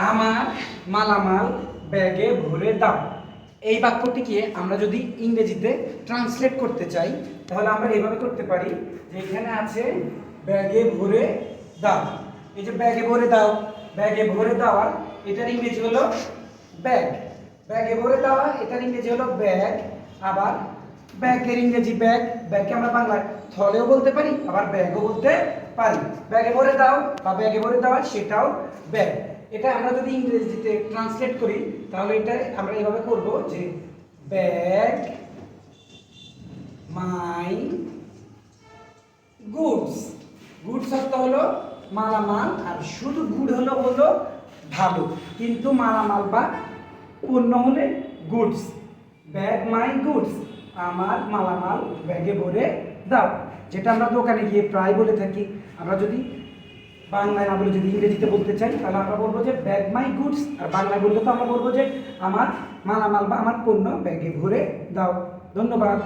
আমার মালামাল ব্যাগে ভরে দাও। এই বাক্যটিকে আমরা যদি ইংরেজিতে ট্রান্সলেট করতে চাই তাহলে আমরা এইভাবে করতে পারি যে এখানে আছে ব্যাগে ভরে দাও। এই যে ব্যাগে ভরে দাও, ব্যাগে ভরে দেওয়া এটার ইংরেজি হলো ব্যাগ। ব্যাগে ভরে দেওয়া এটার ইংরেজি হলো ব্যাগ। আবার ব্যাগের ইংরেজি ব্যাগ, ব্যাগকে আমরা বাংলায় থলেও বলতে পারি, আবার ব্যাগও বলতে পারি। ব্যাগে ভরে দাও বা ব্যাগে ভরে দেওয়া সেটাও ব্যাগ। এটা আমরা যদি ইংরেজিতে ট্রান্সলেট করি তাহলে এটা আমরা এইভাবে করব যে ব্যাগ মাই গুডস। গুডস অর্থ হলো মালামাল, আর শুধু গুড হলো ভালো, কিন্তু মালামাল বা পণ্য হলে গুডস। ব্যাগ মাই গুডস, আমার মালামাল ব্যাগে ভরে দাও, যেটা আমরা দোকানে গিয়ে প্রায় বলে থাকি। আমরা যদি বাংলায় না বলে যদি ইংরেজিতে বলতে চাই তাহলে আমরা বলবো যে ব্যাগ মাই গুডস, আর বাংলায় বললে তো আমরা বলবো যে আমার মালামাল বা আমার পণ্য ব্যাগে ভরে দাও। ধন্যবাদ।